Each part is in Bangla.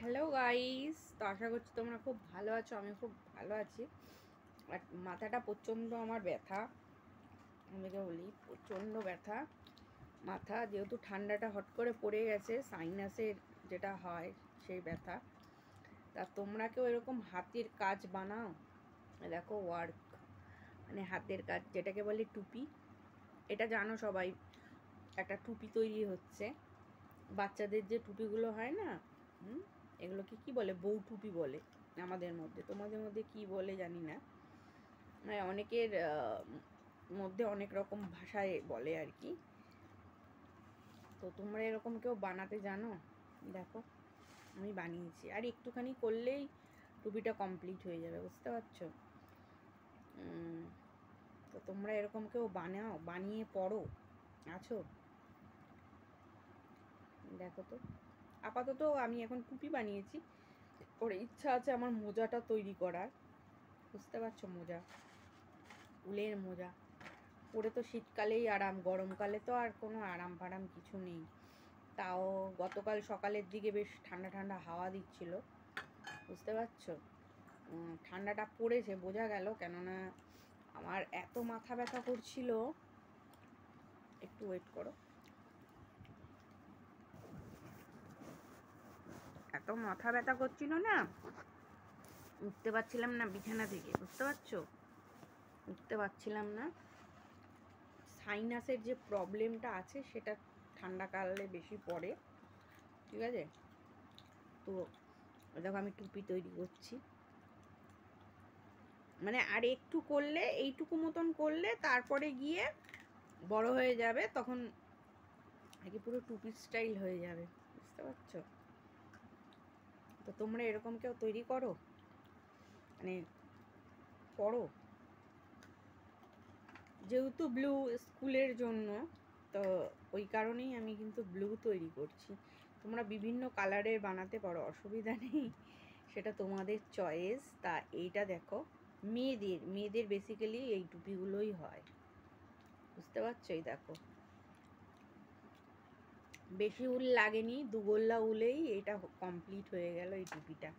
হ্যালো গাইস, তো আশা করছি তোমরা খুব ভালো আছো। আমি খুব ভালো আছি। আর মাথাটা প্রচণ্ড আমার ব্যথা, আমাকে বলি প্রচণ্ড ব্যথা মাথা, যেহেতু ঠান্ডাটা হট করে পড়ে গেছে, সাইনাসের যেটা হয় সেই ব্যথা। তা তোমরা কেউ এরকম হাতের কাজ বানাও? দেখো, ওয়ার্ক মানে হাতের কাজ যেটাকে বলে টুপি, এটা জানো সবাই। একটা টুপি তৈরি হচ্ছে, বাচ্চাদের যে টুপিগুলো হয় না, এগুলোকে কি বলে? বউ টুপি বলে আমাদের মধ্যে। তোমাদের মধ্যে কি বলে জানি না, মানে অনেকের মধ্যে অনেক রকম ভাষায় বলে আর কি। তো তোমরা এরকম কেউ বানাতে জানো? দেখো, আমি বানিয়েছি, আর একটুখানি করলেই টুপিটা কমপ্লিট হয়ে যাবে, বুঝতে পারছো? তো তোমরা এরকম কেউ বানাও, বানিয়ে পড়ো আছো? দেখো তো, আপাতত আমি এখন টুপি বানিয়েছি, ওর ইচ্ছা আছে আমার মোজাটা তৈরি করার, বুঝতে পারছো? মোজা, উলের মোজা পরে তো শীতকালেই আরাম, গরমকালে তো আর কোনো আরাম ফারাম কিছু নেই। তাও গতকাল সকালের দিকে বেশ ঠান্ডা ঠান্ডা হাওয়া দিচ্ছিল, বুঝতে পারছো? ঠান্ডাটা পড়েছে বোঝা গেল, কেননা আমার এত মাথা ব্যথা করছিল। একটু ওয়েট করো। এত মাথা ব্যথা করছিল না, উঠতে পারছিলাম না বিছানা থেকে, বুঝতে পারছো? উঠতে পারছিলাম না। সাইনাসের যে প্রবলেমটা আছে সেটা ঠান্ডাকালে বেশি পড়ে, ঠিক আছে? তো দেখো, আমি টুপি তৈরি করছি, মানে আর একটু করলে, এইটুকু মতন করলে তারপরে গিয়ে বড় হয়ে যাবে, তখন আগে পুরো টুপির স্টাইল হয়ে যাবে, বুঝতে পারছো? তো তোমরা এরকম কেউ তৈরি করো, মানে করো? যেহেতু ব্লু স্কুলের জন্য, তো ওই কারণেই আমি কিন্তু ব্লু তৈরি করছি। তোমরা বিভিন্ন কালারের বানাতে পারো, অসুবিধা নেই, সেটা তোমাদের চয়েস। তা এইটা দেখো, মেয়েদের মেয়েদের বেসিক্যালি এই টুপিগুলোই হয়, বুঝতে পারছো? এই দেখো, বেশি উল লাগেনি, দুগোল্লা উলেই এটা কমপ্লিট হয়ে গেল এই টুপিটা।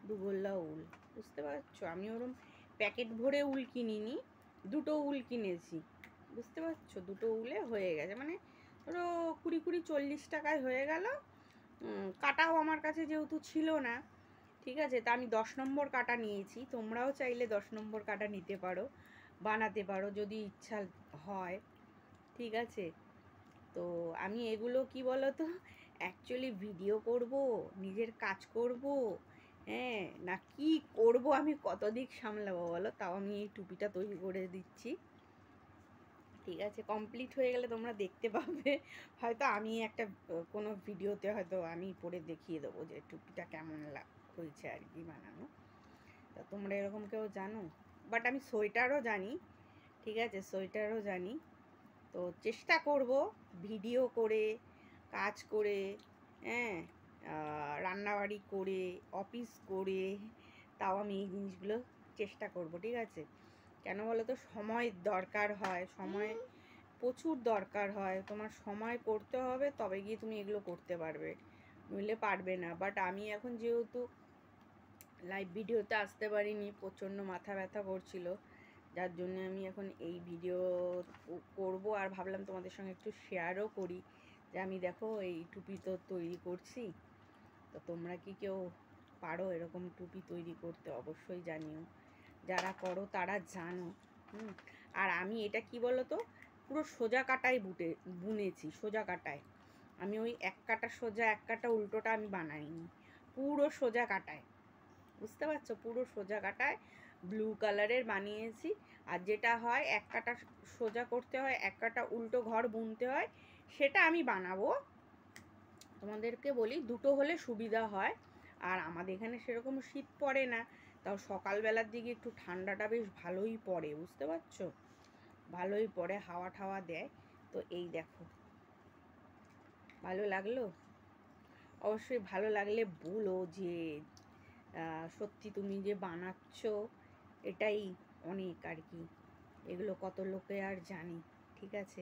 দুগোল্লা উল, বুঝতে পারছো? আমি ওরম প্যাকেট ভরে উল কিনিনি, দুটো উল কিনেছি, বুঝতে পারছো? দুটো উলে হয়ে গেছে, মানে ধরো 20-40 টাকায় হয়ে গেল। কাটাও আমার কাছে যেহেতু ছিল না, ঠিক আছে, তা আমি 10 নম্বর কাটা নিয়েছি। তোমরাও চাইলে 10 নম্বর কাটা নিতে পারো, বানাতে পারো যদি ইচ্ছা হয়, ঠিক আছে? তো আমি এগুলো কি বলো তো, অ্যাকচুয়ালি ভিডিও করব, নিজের কাজ করব, হ্যাঁ, না কি করব, আমি কত দিক সামলাবো বলো? তাও আমি এই টুপিটা তৈরি করে দিচ্ছি, ঠিক আছে? কমপ্লিট হয়ে গেলে তোমরা দেখতে পাবে, হয়তো আমি একটা কোনো ভিডিওতে হয়তো আমি পরে দেখিয়ে দেবো যে টুপিটা কেমন হয়েছে আর কি বানানো। তা তোমরা এরকম কেউ জানো? বাট আমি সোয়েটারও জানি, ঠিক আছে, সোয়েটারও জানি। তো চেষ্টা করব ভিডিও করে, কাজ করে, হ্যাঁ, রান্নাবাড়ি করে, অফিস করে, তাও আমি এই জিনিসগুলো চেষ্টা করব, ঠিক আছে? কেন বলো তো, সময়ের দরকার হয়, সময় প্রচুর দরকার হয়, তোমার সময় করতে হবে, তবে গিয়ে তুমি এগুলো করতে পারবে, নইলে পারবে না। বাট আমি এখন যেহেতু লাইভ ভিডিওতে আসতে পারিনি, প্রচণ্ড মাথা ব্যথা করছিল, যার জন্য আমি এখন এই ভিডিও করব, আর ভাবলাম তোমাদের সঙ্গে একটু শেয়ারও করি যে আমি দেখো এই টুপি তো তৈরি করছি। তো তোমরা কি কেউ পারো এরকম টুপি তৈরি করতে? অবশ্যই জানিও, যারা করো তারা জানো। আর আমি এটা কি বলো তো, পুরো সোজা কাটায় বুনেছি, সোজা কাটায়। আমি ওই এক কাটা সোজা এক কাটা উল্টোটা আমি বানাইনি, পুরো সোজা কাটায়, বুঝতে পারছো? পুরো সোজা কাটায় ব্লু কালারের বানিয়েছি। আর যেটা হয় এক কাটা সোজা করতে হয়, এক কাটা উল্টো ঘর বুনতে হয়, সেটা আমি বানাবো। তোমাদেরকে বলি, দুটো হলে সুবিধা হয়। আর আমাদের এখানে সেরকম শীত পড়ে না, তাও সকালবেলার দিকে একটু ঠান্ডাটা বেশ ভালোই পড়ে, বুঝতে পারছো? ভালোই পড়ে, হাওয়া ঠাওয়া দেয়। তো এই দেখো, ভালো লাগলো? অবশ্যই ভালো লাগলে বলো যে সত্যি তুমি যে বানাচ্ছ এটাই অনেক আর কি। এগুলো কত লোকে আর জানি, ঠিক আছে?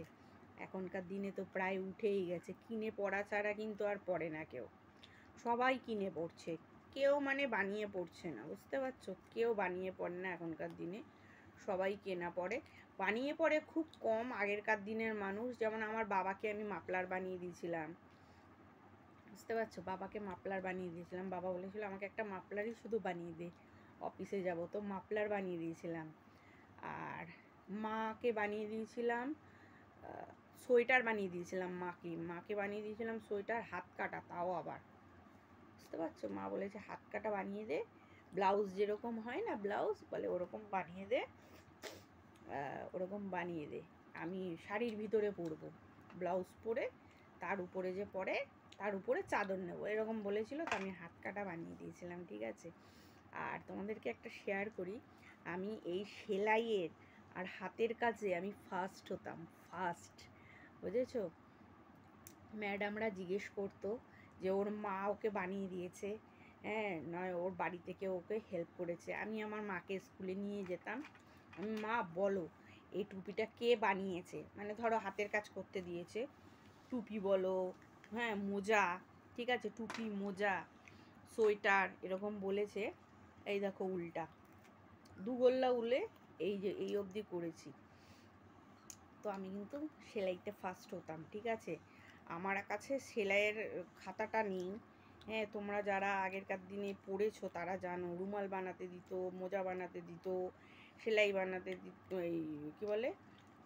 এখনকার দিনে তো প্রায় উঠেই গেছে, কিনে পড়া ছাড়া কিন্তু আর পড়ে না কেউ, সবাই কিনে পড়ছে, কেউ মানে বানিয়ে পড়ছে না, বুঝতে পারছো? কেউ বানিয়ে পড়ে না এখনকার দিনে, সবাই কেনা পড়ে। বানিয়ে পড়ে খুব কম আগেরকার দিনের মানুষ। যেমন আমার বাবাকে আমি মাফলার বানিয়ে দিয়েছিলাম, বুঝতে পারছো? বাবাকে মাফলার বানিয়ে দিয়েছিলাম, বাবা বলেছিল আমাকে একটা মাফলারই শুধু বানিয়ে দে, অফিসে যাব, তো মাফলার বানিয়ে দিয়েছিলাম। আর মাকে বানিয়ে দিয়েছিলাম সোয়েটার বানিয়ে দিয়েছিলাম, মাকে বানিয়ে দিয়েছিলাম সোয়েটার হাত কাটা, তাও আবার, বুঝতে পারছো? মা বলেছে হাত কাটা বানিয়ে দে, ব্লাউজ যেরকম হয় না, ব্লাউজ বলে ওরকম বানিয়ে দে, ওরকম বানিয়ে দে, আমি শাড়ির ভিতরে পরবো, ব্লাউজ পরে তার উপরে যে পরে তার উপরে চাদর নেবো, এরকম বলেছিল। তো আমি হাত কাটা বানিয়ে দিয়েছিলাম, ঠিক আছে? আর তোমাদেরকে একটা শেয়ার করি, আমি এই সেলাইয়ের আর হাতের কাজে আমি ফার্স্ট হতাম, ফার্স্ট, বুঝেছো? ম্যাডামরা জিজ্ঞেস করতো যে ওর মা ওকে বানিয়ে দিয়েছে, হ্যাঁ, নয় ওর বাড়ি থেকে ওকে হেল্প করেছে। আমি আমার মাকে স্কুলে নিয়ে যেতাম, আমি মা বলো এই টুপিটা কে বানিয়েছে, মানে ধরো হাতের কাজ করতে দিয়েছে, টুপি বলো, হ্যাঁ মোজা, ঠিক আছে, টুপি মোজা সোয়েটার এরকম বলেছে, এই দেখো উলটা দুগোল্লা উলে এই যে এই অবধি করেছি। তো আমি কিন্তু সেলাইতে ফার্স্ট হতাম, ঠিক আছে? আমার কাছে সেলাইয়ের খাতাটা নেই, হ্যাঁ, তোমরা যারা আগেরকার দিনে পড়েছো তারা জানো, রুমাল বানাতে দিত, মোজা বানাতে দিত, সেলাই বানাতে দিত, এই কী বলে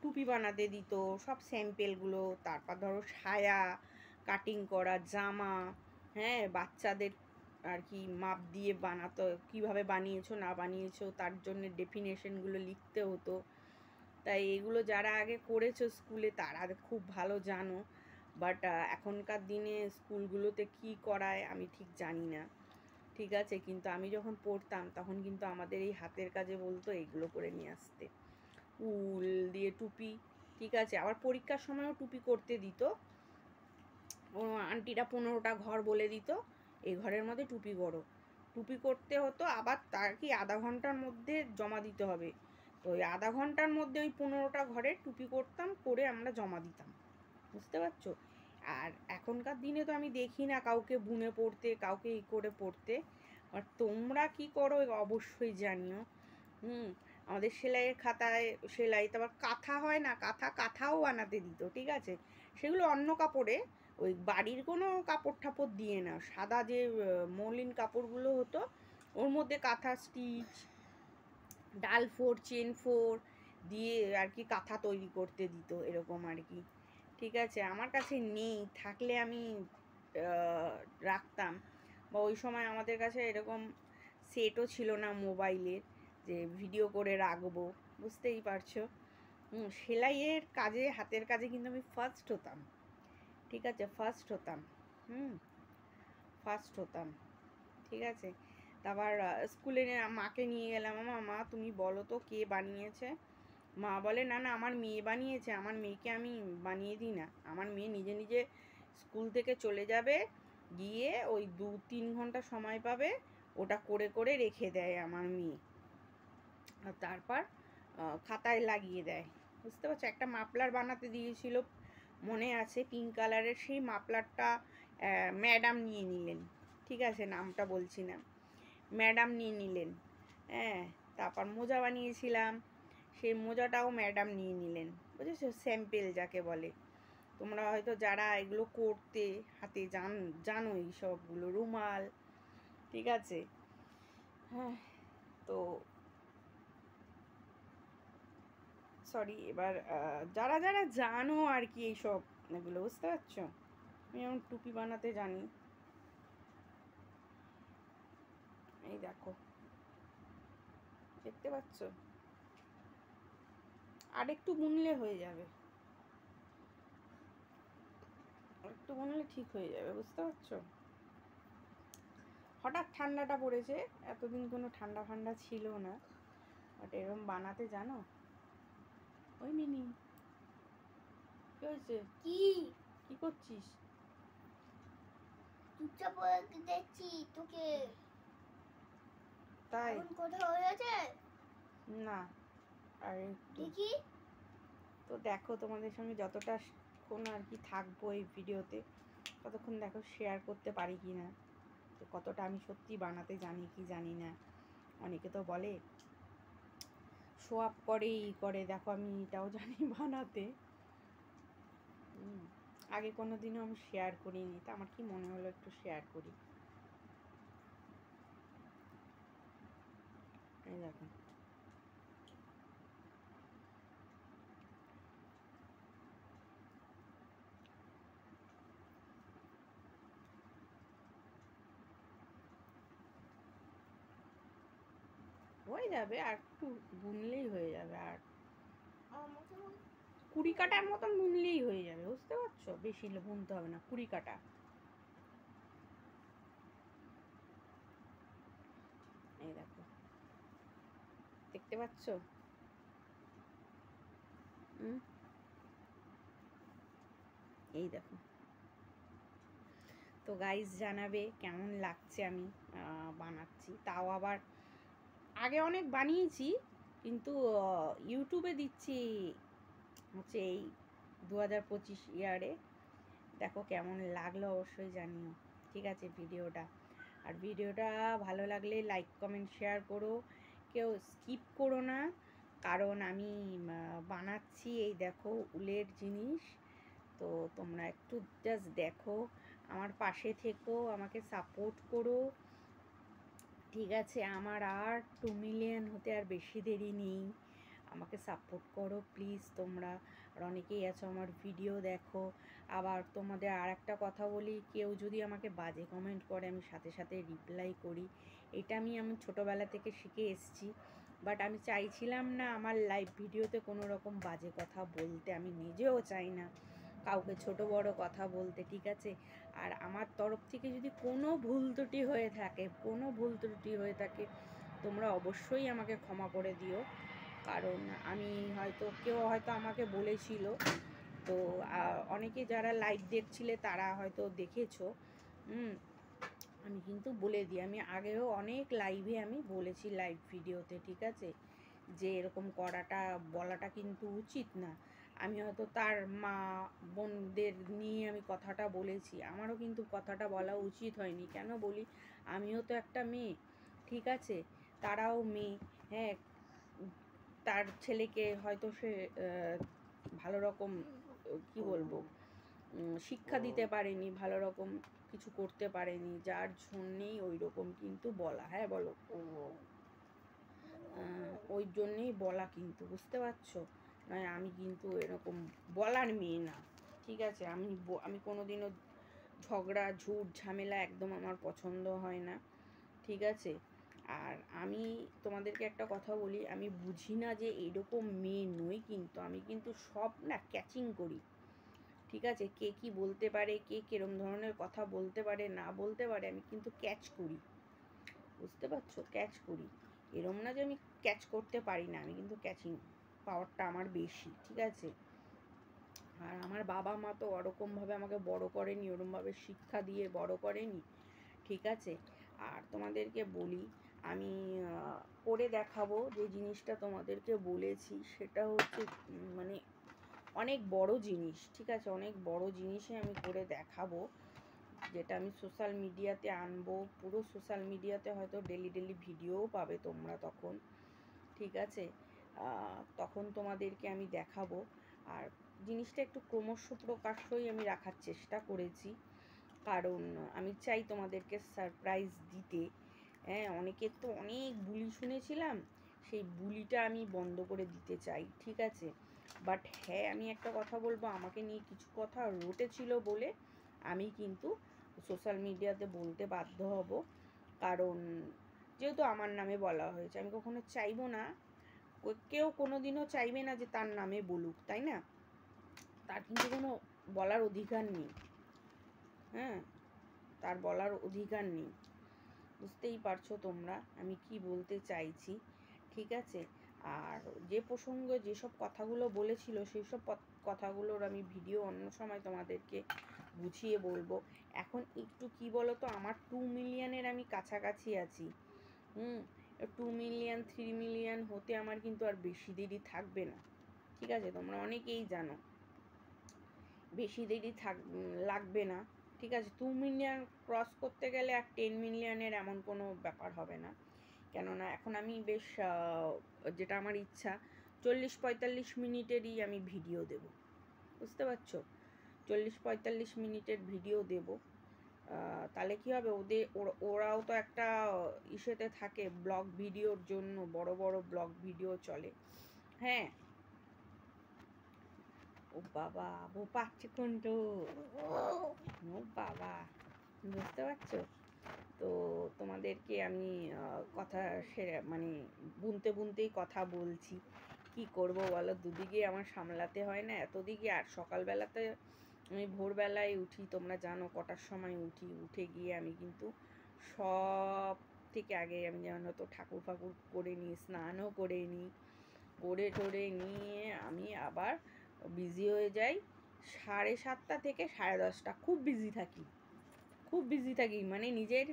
টুপি বানাতে দিত, সব স্যাম্পেলগুলো, তারপর ধরো সায়া কাটিং করা, জামা, হ্যাঁ, বাচ্চাদের আর কি মাপ দিয়ে বানাতো, কিভাবে বানিয়েছো না বানিয়েছো তার জন্য ডেফিনেশনগুলো লিখতে হতো। তাই এগুলো যারা আগে করেছো স্কুলে তারা খুব ভালো জানো, বাট এখনকার দিনে স্কুলগুলোতে কি করায় আমি ঠিক জানি না, ঠিক আছে? কিন্তু আমি যখন পড়তাম তখন কিন্তু আমাদের এই হাতের কাজে বলতো এগুলো করে নিয়ে আসতে, উল দিয়ে টুপি, ঠিক আছে? আবার পরীক্ষার সময়ও টুপি করতে দিত, আন্টিরা 15টা ঘর বলে দিত, এই ঘরের মধ্যে টুপি করো, টুপি করতে হতো, আবার তার কি আধা ঘন্টার মধ্যে জমা দিতে হবে, তো ওই আধা ঘন্টার মধ্যে ওই 15টা ঘরে টুপি করতাম, করে আমরা জমা দিতাম, বুঝতে পারছো? আর এখনকার দিনে তো আমি দেখি না কাউকে বুনে পড়তে, কাউকে ই করে পড়তে, আর তোমরা কি করো অবশ্যই জানিও। আমাদের সেলাইয়ের খাতায় সেলাই, তারপর কাঁথা হয় না, কাঁথাও বানাতে দিত, ঠিক আছে? সেগুলো অন্য কাপড়ে, ওই বাড়ির কোনো কাপড় ঠাপড় দিয়ে না, সাদা যে মলিন কাপড়গুলো হতো ওর মধ্যে কাঁথা স্টিচ, ডাল ফোর চেন ফোর দিয়ে আর কি কাঁথা তৈরি করতে দিত, এরকম আর কি, ঠিক আছে? আমার কাছে নেই, থাকলে আমি রাখতাম, বা ওই সময় আমাদের কাছে এরকম সেটও ছিল না মোবাইলের যে ভিডিও করে রাখবো, বুঝতেই পারছো? সেলাইয়ের কাজে, হাতের কাজে কিন্তু আমি ফার্স্ট হতাম, ঠিক আছে? ফার্স্ট হতাম, ফার্স্ট হতাম, ঠিক আছে? তারপর স্কুলে মাকে নিয়ে গেলাম, মা তুমি বলো তো কে বানিয়েছে, মা বলে না না আমার মেয়ে বানিয়েছে, আমার মেয়েকে আমি বানিয়ে দিই না, আমার মেয়ে নিজে নিজে স্কুল থেকে চলে যাবে, গিয়ে ওই 2-3 ঘন্টা সময় পাবে, ওটা করে করে রেখে দেয় আমার মেয়ে, আর তারপর খাতায় লাগিয়ে দেয়, বুঝতে পারছো? একটা মাফলার বানাতে দিয়েছিল মনে আছে, পিঙ্ক কালারের, সেই মাফলারটা ম্যাডাম নিয়ে নিলেন, ঠিক আছে, নামটা বলছি না, ম্যাডাম নিয়ে নিলেন, হ্যাঁ। তারপর মোজা বানিয়েছিলাম, সেই মোজাটাও ম্যাডাম নিয়ে নিলেন, বুঝেছো? স্যাম্পেল যাকে বলে, তোমরা হয়তো যারা এগুলো করতে হাতে জানো এই সবগুলো, রুমাল, ঠিক আছে? হ্যাঁ, তো সরি, এবার যারা যারা জানো আর কি এইসব এগুলো, বুঝতে পারছো? আমি যেমন টুপি বানাতে জানি, এই দেখো, দেখতে পাচ্ছ? আর একটু বুনলে হয়ে যাবে, একটু বুনলে ঠিক হয়ে যাবে, বুঝতে পারছো? হঠাৎ ঠান্ডাটা পড়েছে, এতদিন কোনো ঠান্ডা ফান্ডা ছিল না, বাট এরকম বানাতে জানো? ওই মিনি, কি হয়েছে? কি করছিস? চুপচাপ দেখছি তোকে, তাই? এখন কোথাও হয়েছে না, আর দেখি। তো দেখো, তোমাদের সঙ্গে যতটা ক্ষণ আর কি থাকবো এই ভিডিওতে, ততক্ষণ দেখো শেয়ার করতে পারি কি না। কতটা আমি সত্যি বানাতে জানি কি জানি না। অনেকে তো বলে শো আপ করে ই করে, দেখো আমি এটাও জানি বানাতে। আগে কোনো দিনও আমি শেয়ার করিনি, তা আমার কি মনে হলো একটু শেয়ার করি। এই দেখো, হয়ে যাবে, আর একটু বুনলেই হয়ে যাবে, আর 20 কাটার মতন বুনলেই হয়ে যাবে, বুঝতে পারছো? বেশি বুনতে হবে না, 20 কাটা। এই দেখো, দেখতে পাচ্ছ? এই দেখো। তো গাইস জানাবে কেমন লাগছে আমি বানাচ্ছি। তাও আবার আগে অনেক বানিয়েছি, কিন্তু ইউটিউবে দিচ্ছি হচ্ছে এই 2025 ইয়ারে। দেখো কেমন লাগলো অবশ্যই জানিও, ঠিক আছে ভিডিওটা। আর ভিডিওটা ভালো লাগলে লাইক কমেন্ট শেয়ার করো, কেউ স্কিপ করো না, কারণ আমি বানাচ্ছি এই দেখো উলের জিনিস। তো তোমরা একটু জাস্ট দেখো, আমার পাশে থেকো, আমাকে সাপোর্ট করো, ঠিক আছে? আমার আর 2 মিলিয়ন হতে আর বেশি দেরি নেই, আমাকে সাপোর্ট করো প্লিজ তোমরা। আর অনেকেই আছো আমার ভিডিও দেখো। আবার তোমাদের আর একটা কথা বলি, কেউ যদি আমাকে বাজে কমেন্ট করে আমি সাথে সাথে রিপ্লাই করি। এটা আমি ছোটোবেলা থেকে শিখে এসেছি, বাট আমি চাইছিলাম না আমার লাইভ ভিডিওতে কোনো রকম বাজে কথা বলতে, আমি নিজেও চাই না কাউকে ছোট বড় কথা বলতে, ঠিক আছে? আর আমার তরফ থেকে যদি কোনো ভুল ত্রুটি হয়ে থাকে তোমরা অবশ্যই আমাকে ক্ষমা করে দিও। কারণ আমি কেউ হয়তো আমাকে বলেছিল, তো অনেকে যারা লাইভ দেখছিলে তারা হয়তো দেখেছো। আমি কিন্তু বলে দিই, আমি আগেও অনেক লাইভে আমি বলেছি, লাইভ ভিডিওতে, ঠিক আছে, যে এরকম বলাটা কিন্তু উচিত না। আমি হয়তো তার মা বোনদের নিয়ে আমি কথাটা বলেছি, আমারও কিন্তু কথাটা বলা উচিত হয়নি। কেন বলি, আমিও তো একটা মেয়ে, ঠিক আছে? তারাও মেয়ে, হ্যাঁ। তার ছেলেকে হয়তো সে ভালো রকম কি বলবো শিক্ষা দিতে পারেনি, ভালো রকম কিছু করতে পারেনি, যার জন্যেই ওই রকম কিন্তু বলা। হ্যাঁ বলো, ওই জন্যেই বলা, কিন্তু বুঝতে পারছো? নয় আমি কিন্তু এরকম বলার মেয়ে না, ঠিক আছে? আমি কোনোদিনও ঝগড়া ঝুট ঝামেলা একদম আমার পছন্দ হয় না, ঠিক আছে? আর আমি তোমাদেরকে একটা কথা বলি, আমি বুঝি না যে এরকম মেয়ে নই, কিন্তু আমি কিন্তু সব না ক্যাচিং করি, ঠিক আছে? কে কি বলতে পারে, কে কিরম ধরনের কথা বলতে পারে না বলতে পারে, আমি কিন্তু ক্যাচ করি, বুঝতে পারছো? ক্যাচ করি, এরম না যে আমি ক্যাচ করতে পারি না, আমি কিন্তু ক্যাচিং পাওয়ারটা আমার বেশি, ঠিক আছে? আর আমার বাবা মা তো ওরকমভাবে আমাকে বড় করেনি, ওরমভাবে শিক্ষা দিয়ে বড় করেনি, ঠিক আছে? আর তোমাদেরকে বলি, আমি করে দেখাবো যে জিনিসটা তোমাদেরকে বলেছি, সেটা হচ্ছে মানে অনেক বড় জিনিস, ঠিক আছে? অনেক বড় জিনিসই আমি করে দেখাবো, যেটা আমি সোশ্যাল মিডিয়াতে আনবো। পুরো সোশ্যাল মিডিয়াতে হয়তো ডেলি ভিডিওও পাবে তোমরা তখন, ঠিক আছে? তখন তোমাদেরকে আমি দেখাবো। আর জিনিসটা একটু ক্রমশ প্রকাশ্যই আমি রাখার চেষ্টা করেছি, কারণ আমি চাই তোমাদেরকে সারপ্রাইজ দিতে। হ্যাঁ, অনেকের তো অনেক বুলি শুনেছিলাম, সেই বুলিটা আমি বন্ধ করে দিতে চাই, ঠিক আছে? বাট হ্যাঁ, আমি একটা কথা বলবো, আমাকে নিয়ে কিছু কথা রটেছিল বলে আমি কিন্তু সোশ্যাল মিডিয়াতে বলতে বাধ্য হব, কারণ যেহেতু আমার নামে বলা হয়েছে, আমি কখনো চাইবো না, কেউ কোনো দিনও চাইবে না যে তার নামে বলুক, তাই না? তার কিন্তু কোনো বলার অধিকার নেই, হ্যাঁ, তার বলার অধিকার নেই, বুঝতেই পারছো তোমরা আমি কি বলতে চাইছি, ঠিক আছে? আর যে প্রসঙ্গে যেসব কথাগুলো বলেছিল সেই সব কথাগুলোর আমি ভিডিও অন্য সময় তোমাদেরকে বুঝিয়ে বলবো। এখন একটু কি বলো তো, আমার 2 মিলিয়নের আমি কাছাকাছি আছি। 2 মিলিয়ন 3 মিলিয়ন হতে আমার কিন্তু আর বেশি দেরি থাকবে না, ঠিক আছে? তোমরা অনেকেই জানো বেশি দেরি লাগবে না, ঠিক আছে, 2 মিলিয়ন ক্রস করতে গেলে আর 10 মিলিয়নের এমন কোনো ব্যাপার হবে না। কেননা এখন আমি বেশ যেটা আমার ইচ্ছা 40-45 মিনিটেরই আমি ভিডিও দেব, বুঝতে পারছো? 40-45 মিনিটের ভিডিও দেব। তাহলে কি হবে, ওরাও তো একটা ইসেতে থাকে, ব্লগ ভিডিওর জন্য বড় বড় ব্লগ ভিডিও চলে। হ্যাঁ, ও বাবা, ও পাচ্ছে কোনটো, ও বাবা, বুঝতে পারছো? তো তোমাদেরকে আমি কথা সেরে মানে বুনতে বুনতেই কথা বলছি। কি করব বলো, দুদিকে আমার সামলাতে হয় না, এতদিকে। আর সকালবেলাতে আমি ভোরবেলায় উঠি, তোমরা জানো কটার সময় উঠি। উঠে গিয়ে আমি কিন্তু সব থেকে আগে আমি যেন তো ঠাকুর ফাকুর করে নিই, স্নানও করে নিই, করে টোরে নিয়ে আমি আবার বিজি হয়ে যাই 7:30 থেকে 10:30। খুব বিজি থাকি, খুব বিজি থাকি, মানে নিজের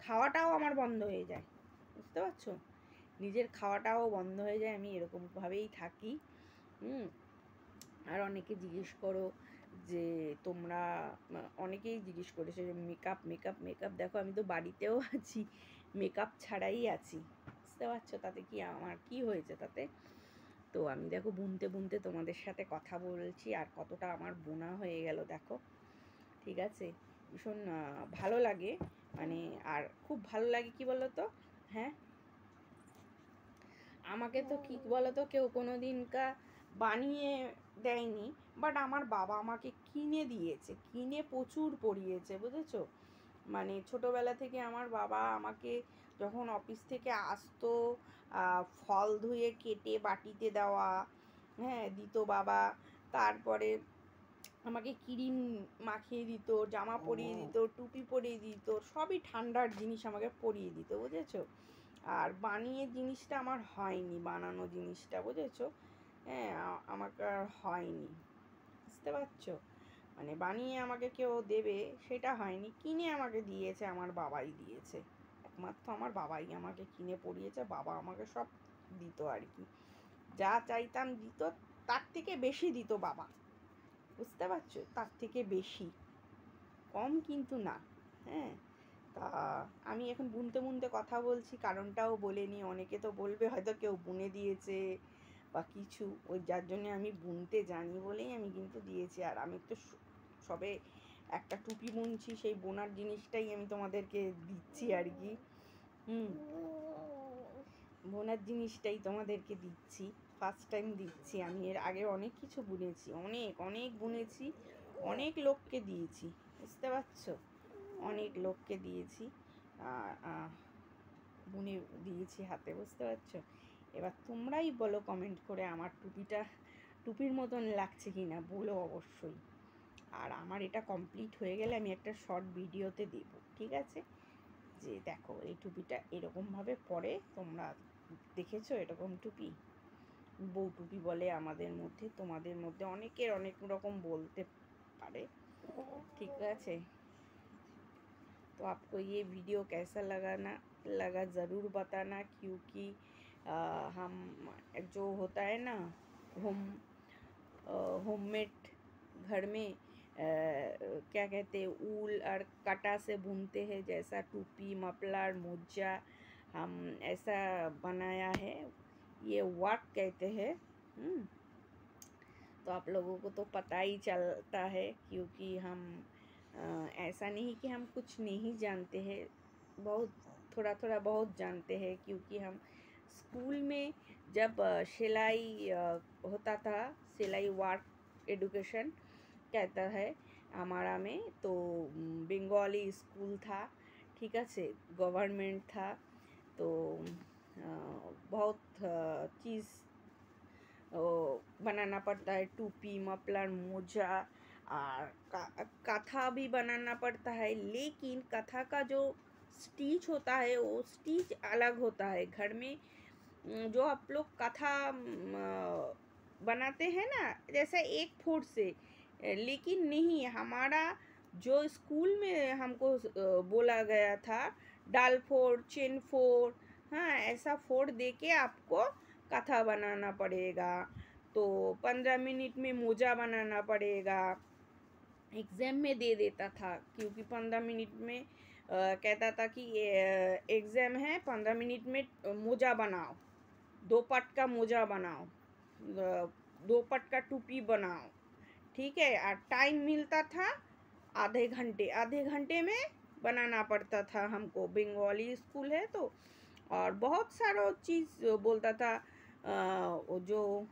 খাওয়াটাও আমার বন্ধ হয়ে যায়, বুঝতে পারছো? নিজের খাওয়াটাও বন্ধ হয়ে যায়, আমি এরকমভাবেই থাকি। আর অনেকে জিজ্ঞেস করো যে তোমরা, অনেকেই জিজ্ঞেস করেছে যে মেকআপ মেকআপ মেকআপ। দেখো আমি তো বাড়িতেও আছি, মেকআপ ছাড়াই আছি, বুঝতে পারছো? তাতে কি আমার কি হয়েছে তাতে? তো আমি দেখো বুনতে বুনতে তোমাদের সাথে কথা বলছি, আর কতটা আমার বোনা হয়ে গেল দেখো, ঠিক আছে? ভীষণ ভালো লাগে, মানে আর খুব ভালো লাগে কি বলতো? হ্যাঁ, আমাকে তো কি বলতো কেউ কোনো দিনকা বানিয়ে দেয়নি, বাট আমার বাবা আমাকে কিনে দিয়েছে, কিনে প্রচুর পরিয়েছে, বুঝেছো? মানে ছোটোবেলা থেকে আমার বাবা আমাকে যখন অফিস থেকে আসতো, ফল ধুয়ে কেটে বাটিতে দেওয়া, হ্যাঁ দিত বাবা। তারপরে আমাকে ক্রিম মাখিয়ে দিত, জামা পরিয়ে দিত, টুপি পরিয়ে দিত, সবই ঠান্ডার জিনিস আমাকে পরিয়ে দিত, বুঝেছো? আর বানিয়ে জিনিসটা আমার হয়নি, বানানো জিনিসটা, বুঝেছো? হ্যাঁ, আমাকে আর হয়নি, বুঝতে পারছো? মানে বানিয়ে আমাকে কেউ দেবে সেটা হয়নি, কিনে আমাকে দিয়েছে, আমার বাবাই দিয়েছে, একমাত্র আমার বাবাই আমাকে কিনে পরিয়েছে। বাবা আমাকে সব দিত আর কি, যা চাইতাম দিত, তার থেকে বেশি দিত বাবা, বুঝতে পারছো? তার থেকে বেশি, কম কিন্তু না। হ্যাঁ, তা আমি এখন বুনতে বুনতে কথা বলছি, কারণটাও বলে নি। অনেকে তো বলবে হয়তো কেউ বুনে দিয়েছে বা কিছু, ওই যার জন্য আমি বুনতে জানি বলেই আমি কিন্তু দিয়েছি। আর আমি তো সবে একটা টুপি বুনছি, সেই বোনার জিনিসটাই আমি তোমাদেরকে দিচ্ছি আর কি। বোনার জিনিসটাই তোমাদেরকে দিচ্ছি, ফার্স্ট টাইম দিচ্ছি। আমি এর আগে অনেক কিছু বুনেছি, অনেক অনেক বুনেছি, অনেক লোককে দিয়েছি, বুঝতে পারছো? অনেক লোককে দিয়েছি, বুনে দিয়েছি হাতে, বুঝতে পারছো? এবার তোমরাই বলো কমেন্ট করে আমার টুপিটা টুপির মতন লাগছে কি না, বলো অবশ্যই। আর আমার এটা কমপ্লিট হয়ে গেলে আমি একটা শর্ট ভিডিওতে দেব, ঠিক আছে? যে দেখো এই টুপিটা এরকমভাবে পরে, তোমরা দেখেছো এরকম টুপি? বউ টুপি বলে আমাদের মধ্যে, তোমাদের মধ্যে অনেকের অনেক রকম বলতে পারে, ঠিক আছে? तो आपको ये वीडियो कैसा लगा ज़रूर बताना, क्योंकि हम जो होता है ना, होम होममेड घर में क्या कहते हैं, ऊल और कटा से बुनते हैं, जैसा टोपी मफलर मोजा हम ऐसा बनाया है, ये वर्क कहते हैं। तो आप लोगों को तो पता ही चलता है, क्योंकि हम ऐसा नहीं कि हम कुछ नहीं जानते हैं, बहुत थोड़ा थोड़ा बहुत जानते हैं, क्योंकि हम स्कूल में जब सिलाई होता था, सिलाई वर्क एडुकेशन कहता है हमारा में, तो बंगाली स्कूल था, ठीक है, गवर्नमेंट था, तो बहुत चीज़ बनाना पड़ता है, टोपी मफलर मोजा, और कथा भी बनाना पड़ता है। लेकिन कथा का जो स्टिच होता है वो स्टिच अलग होता है। घर में जो आप लोग कथा बनाते हैं ना, जैसे एक फुट से, लेकिन नहीं, हमारा जो स्कूल में हमको बोला गया था, डाल फोड़ चेन फोड़, हाँ ऐसा फोड़ दे के आपको कथा बनाना पड़ेगा। तो 15 मिनट में मोजा बनाना पड़ेगा, एग्ज़ाम में दे देता था, क्योंकि 15 मिनट में कहता था कि एग्ज़ाम है, 15 मिनट में मोजा बनाओ, 2 पट का मोजा बनाओ, 2 पट का टोपी बनाओ, ठीक है। और टाइम मिलता था आधे घंटे में बनाना पड़ता था हमको, बंगाली स्कूल है तो। और बहुत सारा चीज़ बोलता था, वो जो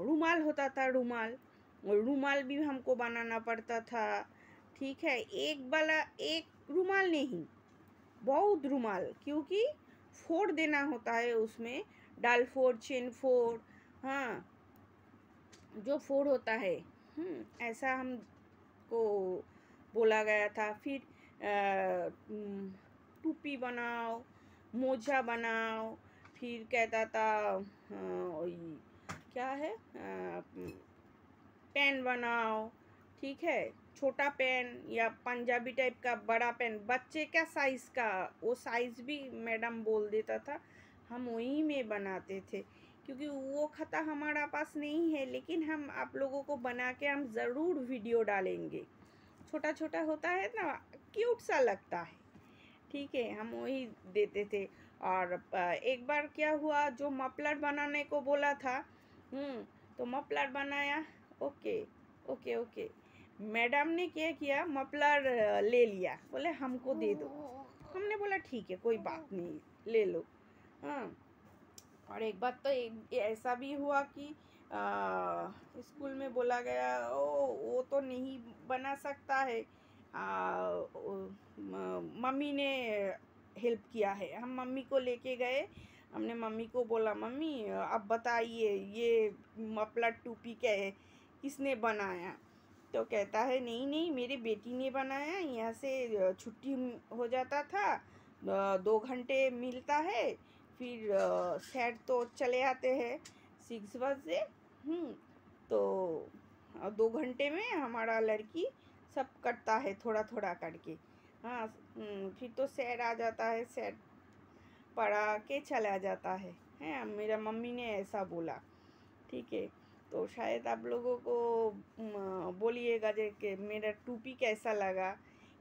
रुमाल होता था, रुमाल भी हमको बनाना पड़ता था, ठीक है। एक रुमाल नहीं, बहुत रुमाल, क्योंकि फोड़ देना होता है उसमें, डाल फोड़, चेन फोड़, हाँ, जो फोड़ होता है, ऐसा हमको बोला गया था। फिर टोपी बनाओ, मोजा बनाओ, फिर कहता था क्या है, पेन बनाओ, ठीक है, छोटा पेन या पंजाबी टाइप का बड़ा पेन, बच्चे का साइज़ का, वो साइज़ भी मैडम बोल देता था, हम वही में बनाते थे, क्योंकि वो खाता हमारा पास नहीं है, लेकिन हम आप लोगों को बना के हम ज़रूर वीडियो डालेंगे। छोटा छोटा होता है ना, क्यूट सा लगता है, ठीक है, हम वही देते थे। और एक बार क्या हुआ, जो मफलर बनाने को बोला था, तो मफलर बनाया, ओके ओके ओके, मैडम ने क्या किया, मफलर ले लिया, बोले हमको दे दो। हमने बोला ठीक है, कोई बात नहीं, ले लो, हाँ। और एक बात तो ऐसा भी हुआ कि स्कूल में बोला गया, ओ वो तो नहीं बना सकता है, मम्मी ने हेल्प किया है। हम मम्मी को लेके गए, हमने मम्मी को बोला, मम्मी अब बताइए ये मफलर टोपी क्या है, किसने बनाया। तो कहता है, नहीं नहीं, मेरी बेटी ने बनाया, यहाँ से छुट्टी हो जाता था, 2 घंटे मिलता है, फिर सैर तो चले आते हैं 6 बजे, तो 2 घंटे में हमारा लड़की सब करता है थोड़ा थोड़ा करके, हाँ। फिर तो सैर आ जाता है, सैर पढ़ा के चला जाता है, मेरा मम्मी ने ऐसा बोला, ठीक है। तो शायद आप लोगों को बोलिएगा कि मेरा टोपी कैसा लगा,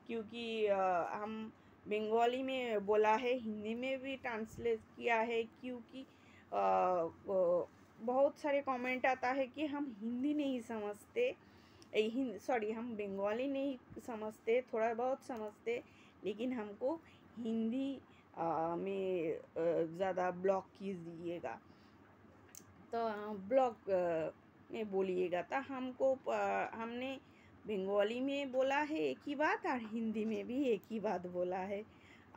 क्योंकि हम बंगाली में बोला है, हिंदी में भी ट्रांसलेट किया है, क्योंकि बहुत सारे कमेंट आता है कि हम हिंदी नहीं समझते, सॉरी, हम बंगाली नहीं समझते, थोड़ा बहुत समझते, लेकिन हमको हिंदी में ज़्यादा ब्लॉग कीजिएगा, तो ब्लॉग में बोलिएगा। तो हमको हमने बंगाली में बोला है एक ही बात, और हिंदी में भी एक ही बात बोला है,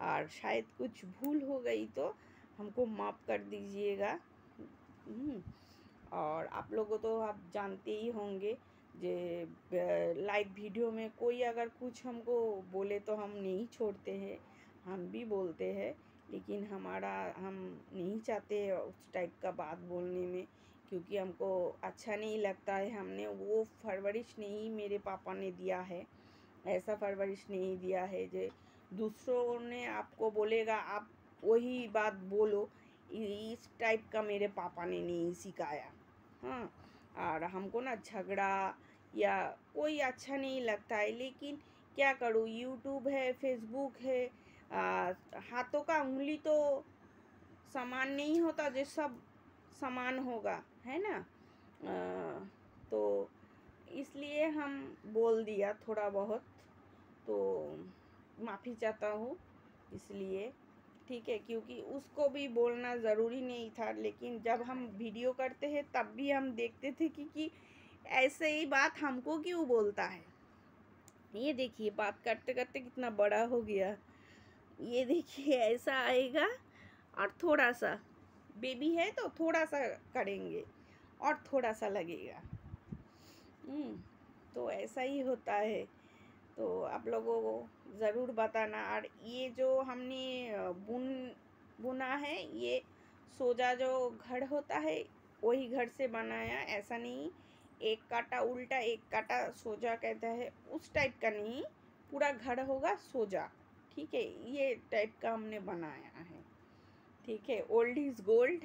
और शायद कुछ भूल हो गई तो हमको माफ़ कर दीजिएगा। और आप लोगों तो आप जानते ही होंगे, जे लाइव वीडियो में कोई अगर कुछ हमको बोले तो हम नहीं छोड़ते हैं, हम भी बोलते हैं, लेकिन हम नहीं चाहते उस टाइप का बात बोलने में, क्योंकि हमको अच्छा नहीं लगता है। हमने वो परवरिश नहीं मेरे पापा ने दिया है, ऐसा परवरिश नहीं दिया है जो दूसरों ने आपको बोलेगा आप वही बात बोलो, इस टाइप का मेरे पापा ने नहीं सिखाया, हाँ। और हमको ना झगड़ा या कोई अच्छा नहीं लगता है, लेकिन क्या करूँ, यूट्यूब है, फेसबुक है, हाथों का उंगली तो समान नहीं होता जो सब समान होगा, है ना। तो इसलिए हम बोल दिया थोड़ा बहुत, तो माफ़ी चाहता हूँ इसलिए, ठीक है, क्योंकि उसको भी बोलना ज़रूरी नहीं था, लेकिन जब हम वीडियो करते हैं तब भी हम देखते थे कि ऐसे ही बात हमको क्यों बोलता है। ये देखिए, बात करते करते कितना बड़ा हो गया, ये देखिए ऐसा आएगा, और थोड़ा सा बेबी है तो थोड़ा सा करेंगे और थोड़ा सा लगेगा, तो ऐसा ही होता है। तो आप लोगों को ज़रूर बताना। और ये जो हमने बुना है, ये सोजा जो घर होता है वही घर से बनाया, ऐसा नहीं एक काटा उल्टा एक काटा सोजा कहता है उस टाइप का नहीं, पूरा घर होगा सोजा, ठीक है, ये टाइप का हमने बनाया है, ठीक है। ओल्ड इज़ गोल्ड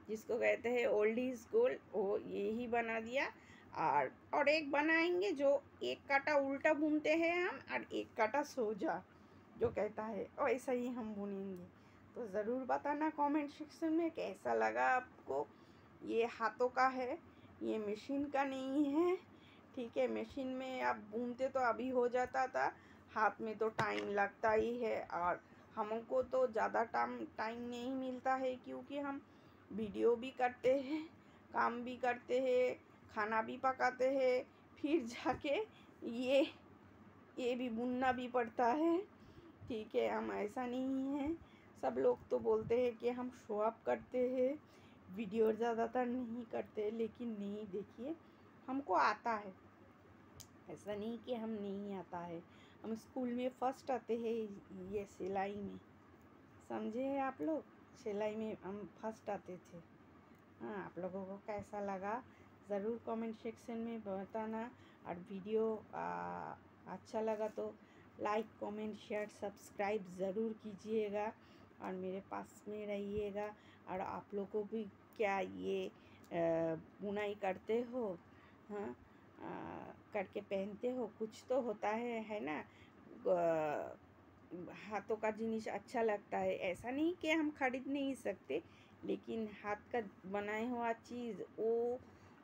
जिसको कहते हैं, ओल्ड इज़ गोल्ड, वो यही बना दिया। और एक बनाएंगे जो एक काटा उल्टा बुनते हैं हम और एक काटा सोजा जो कहता है, वैसा ही हम बुनेंगे। तो ज़रूर बताना कमेंट सेक्शन में कैसा लगा आपको। ये हाथों का है, ये मशीन का नहीं है, ठीक है। मशीन में आप बुनते तो अभी हो जाता था, हाथ में तो टाइम लगता ही है। और हमको तो ज़्यादा टाइम नहीं मिलता है, क्योंकि हम वीडियो भी करते हैं, काम भी करते हैं, खाना भी पकाते हैं, फिर जाके ये भी बुनना भी पड़ता है, ठीक है। हम ऐसा नहीं है, सब लोग तो बोलते हैं कि हम शो अप करते हैं, वीडियो ज़्यादातर नहीं करते, लेकिन नहीं, देखिए हमको आता है, ऐसा नहीं कि हम नहीं आता है। हम स्कूल में फर्स्ट आते हैं ये सिलाई में, समझे हैं आप लोग, सिलाई में हम फर्स्ट आते थे। हाँ, आप लोगों को कैसा लगा ज़रूर कमेंट सेक्शन में बताना। और वीडियो अच्छा लगा तो लाइक कमेंट शेयर सब्सक्राइब ज़रूर कीजिएगा और मेरे पास में रहिएगा। और आप लोगों भी क्या ये बुनाई करते हो, हाँ, करके पहनते हो, कुछ तो होता है ना। हाथों का जिनिस अच्छा लगता है, ऐसा नहीं कि हम खरीद नहीं सकते, लेकिन हाथ का बनाया हुआ चीज़ वो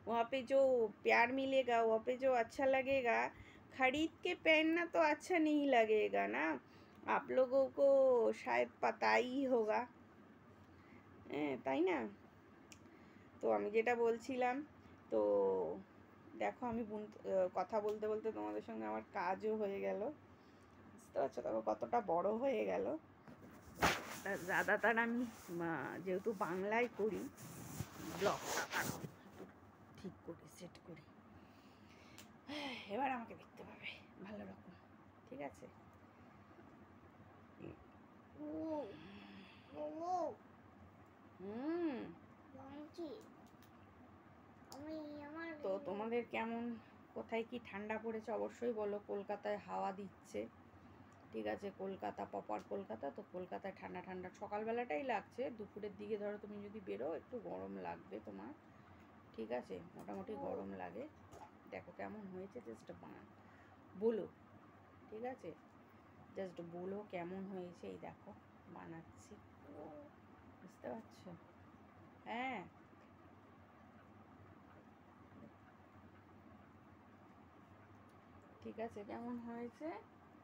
वहाँ पे जो प्यार मिलेगा, वहाँ पे जो अच्छा लगेगा, खरीद के पहनना तो अच्छा नहीं लगेगा ना। आप लोगों को शायद पता ही होगा, তাই না। তো আমি যেটা বলছিলাম, তো দেখো আমি কথা বলতে বলতে তোমাদের সঙ্গে আমার কাজও হয়ে গেল, বুঝতে পারছো দেখো কতটা বড় হয়ে গেল। ज़्यादातर আমি যেহেতু বাংলায় করি ব্লগটা, আরও ঠিক করি, সেট করি, এবার আমাকে দেখতে পাবে ভালো রকম, ঠিক আছে। তো তোমাদের কেমন, কোথায় কি ঠান্ডা পড়েছে অবশ্যই বলো। কলকাতায় হাওয়া দিচ্ছে, ঠিক আছে। কলকাতা প্রপার কলকাতা, তো কলকাতায় ঠান্ডা ঠান্ডা সকালবেলাটাই লাগছে, দুপুরের দিকে ধরো তুমি যদি বেরো একটু গরম লাগবে তোমার, ঠিক আছে, মোটামুটি গরম লাগে। দেখো কেমন হয়েছে, জাস্ট বলো, ঠিক আছে, জাস্ট বলো কেমন হয়েছে। এই দেখো বানাচ্ছি, বুঝতে পারছো, হ্যাঁ। ঠিক আছে, কেমন হয়েছে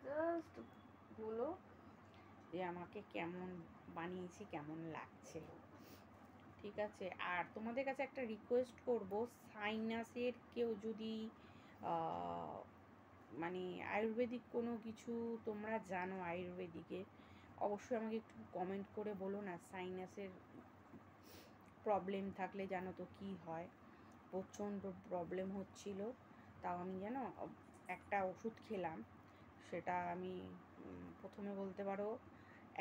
জাস্ট বলো যে আমাকে কেমন বানিয়েছি, কেমন লাগছে, ঠিক আছে। আর তোমাদের কাছে একটা রিকোয়েস্ট করব, সাইনাসের কেউ যদি মানে আয়ুর্বেদিক কোনো কিছু তোমরা জানো আয়ুর্বেদিকে, অবশ্যই আমাকে একটু কমেন্ট করে বলো না। সাইনাসের প্রবলেম থাকলে জানো তো কি হয়, প্রচণ্ড প্রবলেম হচ্ছিল, তাও আমি জানো একটা ওষুধ খেলাম, সেটা আমি প্রথমে বলতে পারো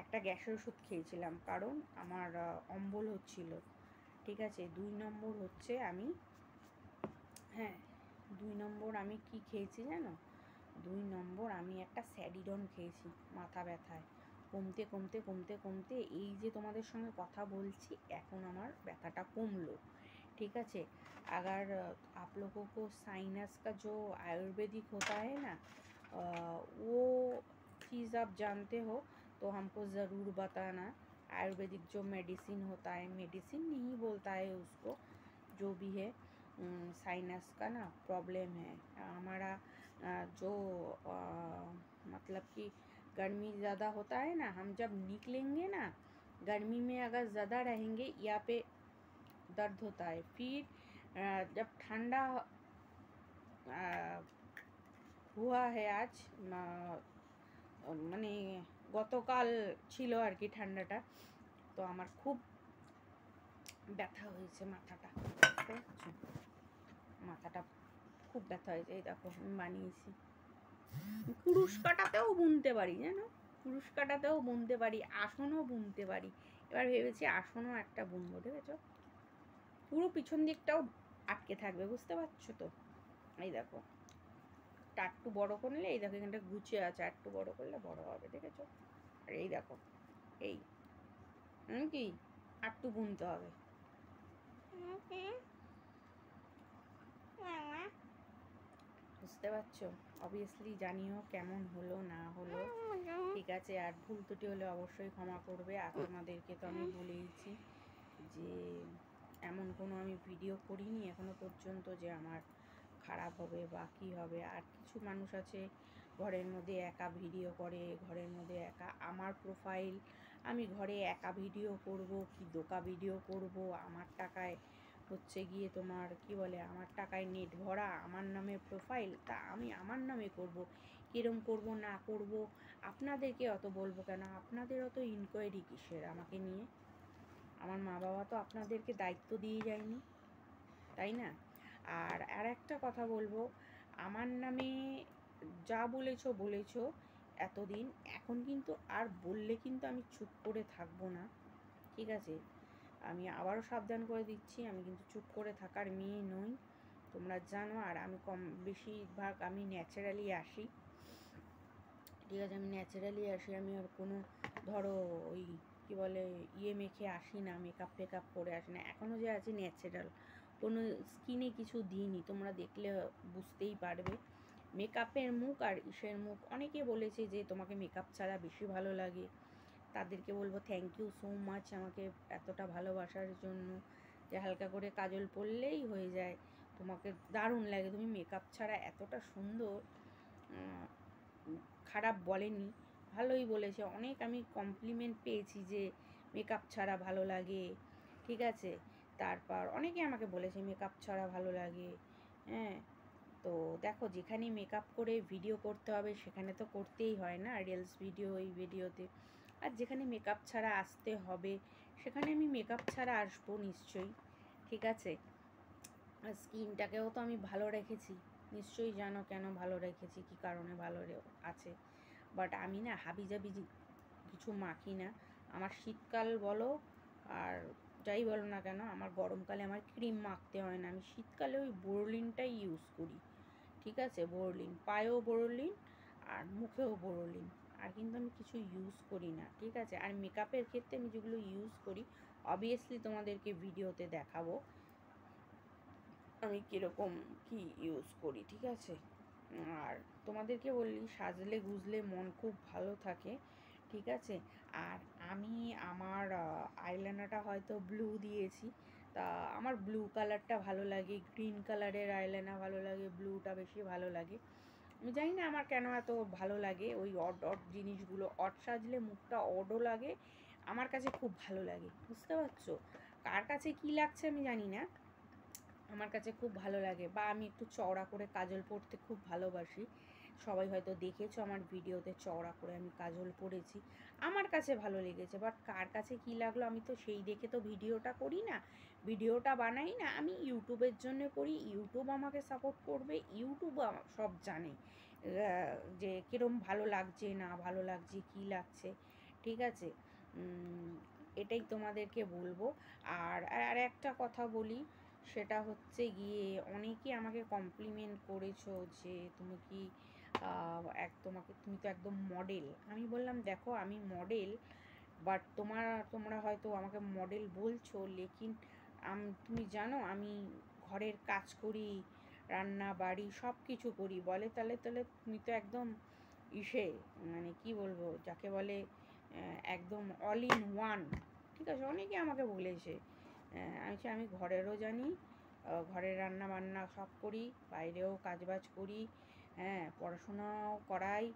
একটা গ্যাসের ওষুধ খেয়েছিলাম, কারণ আমার অম্বল হচ্ছিল, ঠিক আছে। 2 নম্বর হচ্ছে আমি, হ্যাঁ 2 নম্বর আমি কি খেয়েছি জানো, 2 নম্বর আমি একটা স্যারিডন খেয়েছি মাথা ব্যথায়, কমতে কমতে কমতে কমতে এই যে তোমাদের সঙ্গে কথা বলছি এখন আমার ব্যথাটা কমলো, ठीक है। अगर आप लोगों को साइनस का जो आयुर्वेदिक होता है ना, वो चीज़ आप जानते हो तो हमको ज़रूर बताना। आयुर्वेदिक जो मेडिसिन होता है, मेडिसिन नहीं बोलता है उसको, जो भी है, साइनस का ना प्रॉब्लम है हमारा, जो मतलब कि गर्मी ज़्यादा होता है ना, हम जब निकलेंगे ना गर्मी में अगर ज़्यादा रहेंगे यहाँ पे दर्द होता है, फिर जब ठंडा हुआ है आज, মানে গতকাল ছিল আর কি ঠান্ডাটা, তো আমার খুব ব্যথা হয়েছে মাথাটা, মাথাটা খুব ব্যথা হয়েছে। এই দেখো আমি বানিয়েছি, কুরুশ কাটাতেও বুনতে পারি জানো, কুরুশ কাটাতেও বুনতে পারি, আসনও বুনতে পারি। এবার ভেবেছি আসনও একটা বুনবো, দেখেছো পুরো পিছন দিকটাও আটকে থাকবে, বুঝতে পারছো তো। এই দেখো একটু বড় করলে, এই দেখো এখানটা গুছিয়ে আছে, একটু বড় করলে বড় হবে, দেখেছো। আর এই দেখো এই কি একটু বুনতে হবে, বুঝতে পারছো? অবভিয়াসলি জানিও কেমন হলো না হলো, ঠিক আছে? আর ভুল ত্রুটি হলে অবশ্যই ক্ষমা করবে। আর তোমাদেরকে তো আমি বলেইছি যে এমন কোনো আমি ভিডিও করিনি এখনো পর্যন্ত যে আমার খারাপ হবে বা কী হবে। আর কিছু মানুষ আছে ঘরের মধ্যে একা ভিডিও করে, ঘরের মধ্যে একা আমার প্রোফাইল, আমি ঘরে একা ভিডিও করব কি দোকা ভিডিও করব, আমার টাকায় হচ্ছে গিয়ে তোমার কি বলে, আমার টাকায় নেট ভরা, আমার নামে প্রোফাইল, তা আমি আমার নামে করব, কিরম করব না করব আপনাদেরকে অত বলবো কেন? আপনাদের অত ইনকোয়ারি কিসের আমাকে নিয়ে? আমার মা বাবা তো আপনাদেরকে দায়িত্ব দিয়ে যায়নি, তাই না? আর একটা কথা বলবো, আমার নামে যা বলেছো এতদিন, এখন কিন্তু আর বললে কিন্তু আমি চুপ করে থাকবো না, ঠিক আছে? আমি আবারও সাবধান করে দিচ্ছি, আমি কিন্তু চুপ করে থাকার মেয়ে নই, তোমরা জানো। আর আমি বেশিরভাগ আমি ন্যাচারালি আসি, ঠিক আছে? আমি ন্যাচারালি আসি, আমি আর কোনো ধরো ওই কী বলে মেখে আসি না, মেকআপ টেকআপ করে আসি না, এখনও যে আছি ন্যাচারাল, কোনো স্কিনে কিছু দিইনি, তোমরা দেখলে বুঝতেই পারবে। মেকআপের মুখ আর ইসের মুখ, অনেকে বলেছে যে তোমাকে মেকআপ ছাড়া বেশি ভালো লাগে, তাদেরকে বলবো থ্যাংক ইউ সো মাচ আমাকে এতটা ভালোবাসার জন্য, যে হালকা করে কাজল পরলেই হয়ে যায়, তোমাকে দারুণ লাগে, তুমি মেকআপ ছাড়া এতটা সুন্দর। খারাপ বলেনি, ভালোই বলেছে, অনেক আমি কমপ্লিমেন্ট পেয়েছি যে মেকআপ ছাড়া ভালো লাগে, ঠিক আছে? তারপর অনেকে আমাকে বলেছে মেকআপ ছাড়া ভালো লাগে, হ্যাঁ। তো দেখো, যেখানে মেকআপ করে ভিডিও করতে হবে সেখানে তো করতেই হয় না, রিলস ভিডিও এই ভিডিওতে, আর যেখানে মেকআপ ছাড়া আসতে হবে সেখানে আমি মেকআপ ছাড়া আসবো নিশ্চয়ই, ঠিক আছে? আর স্কিনটাকেও তো আমি ভালো রেখেছি, নিশ্চয়ই জানো কেন ভালো রেখেছি, কী কারণে ভালো আছে। বাট আমি না হাবিজাবি কিছু মাখি না, আমার শীতকাল বলো আর যাই বলো না কেন, আমার গরমকালে আমার ক্রিম মাখতে হয় না, আমি শীতকালে ওই বোরোলিনটাই ইউজ করি, ঠিক আছে? বোরোলিন, পায়েও বোরোলিন আর মুখেও বোরোলিন, আর কিন্তু আমি কিছু ইউজ করি না, ঠিক আছে? আর মেকআপের ক্ষেত্রে আমি যেগুলো ইউজ করি অবভিয়াসলি তোমাদেরকে ভিডিওতে দেখাবো আমি কীরকম কী ইউজ করি, ঠিক আছে? আর তোমাদেরকে বলি, সাজলে গুজলে মন খুব ভালো থাকে, ঠিক আছে? আর আমি আমার আইলাইনারটা হয়তো ব্লু দিয়েছি, তা আমার ব্লু কালারটা ভালো লাগে, গ্রিন কালারের আইলাইনার ভালো লাগে, ব্লুটা বেশি ভালো লাগে। আমি জানি না আমার কেন এত ভালো লাগে ওই অড অড জিনিসগুলো, অড সাজলে মুখটা অডও লাগে, আমার কাছে খুব ভালো লাগে, বুঝতে পারছো? কার কাছে কী লাগছে আমি জানি না, আমার কাছে খুব ভালো লাগে। বা আমি একটু চওড়া করে কাজল পরতে খুব ভালোবাসি, সবাই হয়তো দেখেছো আমার ভিডিওতে চওড়া করে আমি কাজল পরেছি, আমার কাছে ভালো লেগেছে। বাট কার কাছে কী লাগলো আমি তো সেই দেখে তো ভিডিওটা করি না, ভিডিওটা বানাই না, আমি ইউটিউবের জন্য করি, ইউটিউব আমাকে সাপোর্ট করবে, ইউটিউব সব জানে যে কীরকম ভালো লাগছে না ভালো লাগছে কী লাগছে, ঠিক আছে? এটাই তোমাদেরকে বলবো। আর একটা কথা বলি, সেটা হচ্ছে গিয়ে অনেকে আমাকে কমপ্লিমেন্ট করেছো যে তুমি কি তুমি তো একদম মডেল। আমি বললাম দেখো আমি মডেল, বাট তোমরা হয়তো আমাকে মডেল বলছো, লেকিন তুমি জানো আমি ঘরের কাজ করি, রান্না বাড়ি সব কিছু করি, বলে তাহলে তাহলে তুমি তো একদম মানে কি বলবো যাকে বলে একদম অল ইন ওয়ান, ঠিক আছে? অনেকে আমাকে বলেছে, আমি ঘরেরও জানি, ঘরের রান্না বান্না সব করি, বাইরেও কাজবাজ করি, হ্যাঁ, পড়াশোনাও করাই,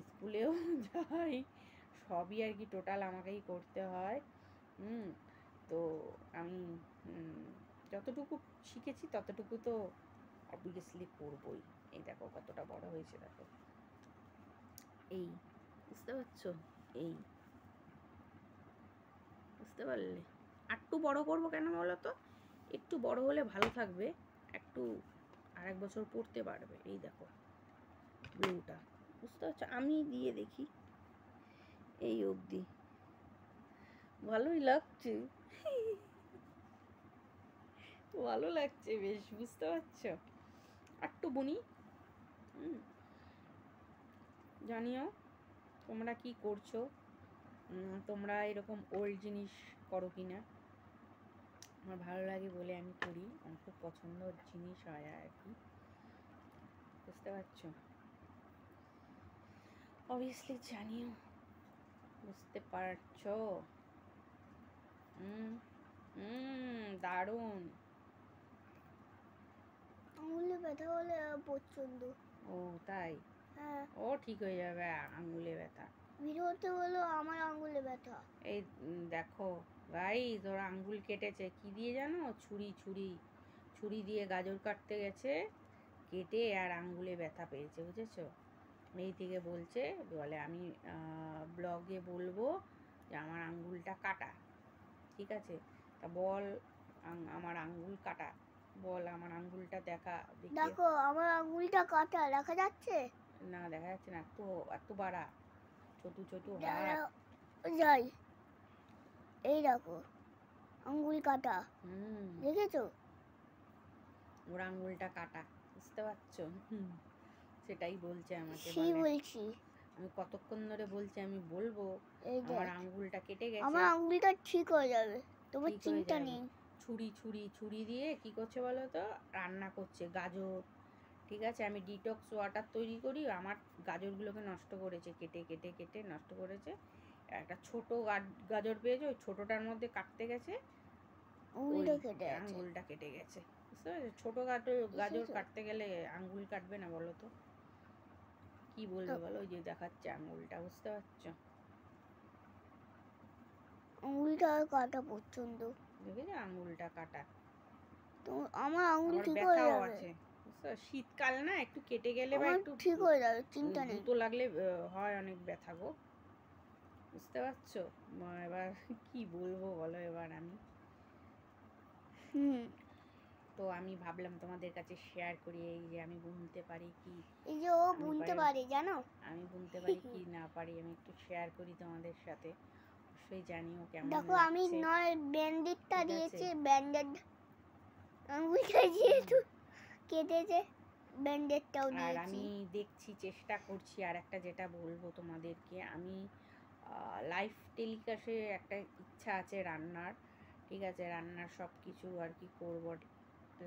স্কুলেও যাই, সবই আর কি টোটাল আমাকেই করতে হয়। তো আমি যতটুকু শিখেছি ততটুকু তো অবভিয়াসলি করবই। এই দেখো কতটা বড় হয়েছে, দেখো, এই বুঝতে পারছো? এই বুঝতে পারলে? একটু বড় করবো কেন বলো তো, একটু বড় হলে ভালো থাকবে, একটু আরেক বছর পড়তে পারবে। এই দেখো ব্লুটা, বুঝতে পারছো? আমি দিয়ে দেখি, এই অবধি ভালোই লাগছে, ভালো লাগছে বেশ, বুঝতে পারছো? একটু বুনি, জানিও তোমরা কি করছো, তোমরা এরকম ওল্ড জিনিস করো কি না, আমার ভালো লাগে বলে আমি করি, আমার খুব পছন্দর জিনিস হয় আর কি, বুঝতে পারছো? অবভিয়াসলি জানিও, বুঝতে পারছো? হুম দারুণ। আঙুলে ব্যথা হলে প্রচন্ড। ও তাই? হ্যাঁ, ও ঠিক হয়ে যাবে আঙুলে ব্যথা। ভিডিওতে হলো আমার আঙুলে ব্যথা। এই দেখো গাইস, ওর আঙ্গুল কেটেছে কি দিয়ে জানো? ছুরি দিয়ে গাজর কাটতে গেছে, কেটে আর আঙ্গুলে ব্যথা পেয়েছে, বুঝেছো? এই থেকে বলছে, বলে আমি ব্লগে বলবো যে আমার আঙ্গুলটা কাটা, ঠিক আছে? তা বল আমার আঙ্গুল কাটা, বল আমার আঙ্গুলটা দেখা দেখি। দেখো আমার আঙুলটা কাটা, দেখা যাচ্ছে? না দেখা যাচ্ছে না, এত বাড়া, ছোটু হাত। যাই, এই দেখো আঙ্গুল কাটা, দেখেছো? ওর আঙ্গুলটা কাটা, বুঝতে পারছো? সেটাই বলছে আমাকে, সেই বলে বলছি। আমি কতক্ষণ ধরে বলছি আমি বলবো এই আমার দেখ, আঙ্গুলটা কেটে গেছে। আমার আঙ্গুলটা ঠিক হয়ে যাবে, তোমার ঠিক হয়ে চিন্তা যাবে। নেই। ছুরি দিয়ে কি করছে বলো তো? রান্না করছে গাজর, ঠিক আছে? আমি ডিটক্স ওয়াটার তৈরি করি, আমার গাজরগুলোকে নষ্ট করেছে, কেটে কেটে কেটে নষ্ট করেছে। একটা ছোট গাজর পেয়েছে, ওই ছোটটার মধ্যে কাটতে গেছে, আঙুলটা কেটে গেছে। আঙ্গুলটা কেটে গেছে, বুঝতে পেরেছো? ছোট গাজর কাটতে গেলে আঙ্গুল কাটবে না বলো তো? কি বলবে বলো? ওই যে দেখাচ্ছে আঙ্গুলটা, বুঝতে পারছো? আঙুলটা কাটা পছন্দ, দেখেছো আঙ্গুলটা কাটা? তো আমার আঙুল আবার ঠিক হয়ে ব্যথাও যাবে। আছে, বুঝছো? শীতকাল না, একটু কেটে গেলে বা আমার একটু ঠিক হয়ে যাবে, চিন্তা নেই। জুতো লাগলে হয় অনেক ব্যথা গো, বুঝতে পারছো? এবার কি বলবো বলো এবার আমি? তো আমি ভাবলাম তোমাদের কাছে শেয়ার করি, এই যে আমি বুনতে পারি কি, এই যে ও বুনতে পারে, জানো? আমি বুনতে পারি কি না পারি, আমি একটু শেয়ার করি তোমাদের সাথে, অবশ্যই জানিও কেমন দেখো আমি লাগছে। নয় ব্যান্ডেডটা ঠিক আছে? দিয়েছি, ব্যান্ডেড আঙুলটা যেহেতু কেটেছে, ব্যান্ডেডটাও আর দিয়েছি। আমি দেখছি, চেষ্টা করছি। আর একটা যেটা বলবো তোমাদেরকে, আমি লাইভ টেলিকাস্টে একটা ইচ্ছা আছে রান্নার, ঠিক আছে? রান্নার সব কিছু আর কি করব,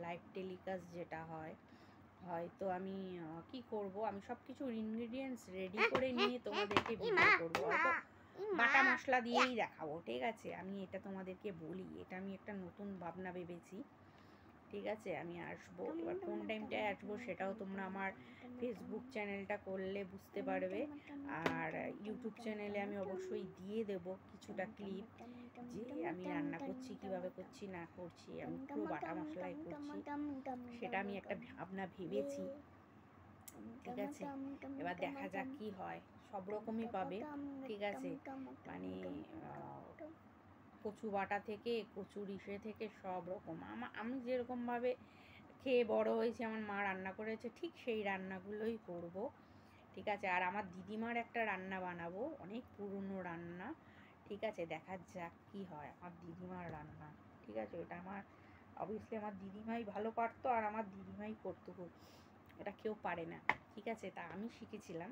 লাইভ টেলিকাস্ট যেটা হয়, হয়তো আমি কি করব, আমি সব কিছুর ইনগ্রিডিয়েন্টস রেডি করে নিয়ে তোমাদেরকে ভিডিও করব, হয়তো বাটা মশলা দিয়েই দেখাবো, ঠিক আছে? আমি এটা তোমাদেরকে বলি, এটা আমি একটা নতুন ভাবনা ভেবেছি, ঠিক আছে? আমি আসবো, এবার কোন টাইমটায় আসবো সেটাও তোমরা আমার ফেসবুক চ্যানেলটা করলে বুঝতে পারবে, আর ইউটিউব চ্যানেলে আমি অবশ্যই দিয়ে দেব কিছুটা ক্লিপ, যে আমি রান্না করছি, কিভাবে করছি না করছি, আমি পুরো বাটা মশলায় করছি, সেটা আমি একটা ভাবনা ভেবেছি, ঠিক আছে? এবার দেখা যাক কি হয়, সব রকমই পাবে, ঠিক আছে? মানে কচু বাটা থেকে, কচুর ইসে থেকে সব রকম আমি যেরকমভাবে খেয়ে বড় হয়েছি, আমার মা রান্না করেছে, ঠিক সেই রান্নাগুলোই করব, ঠিক আছে? আর আমার দিদিমার একটা রান্না বানাবো, অনেক পুরনো রান্না, ঠিক আছে? দেখা যাক কি হয় আমার দিদিমার রান্না, ঠিক আছে? ওটা আমার অবভিয়াসলি আমার দিদিমাই ভালো পারতো, আর আমার দিদিমাই করতো, এটা কেউ পারে না, ঠিক আছে? তা আমি শিখেছিলাম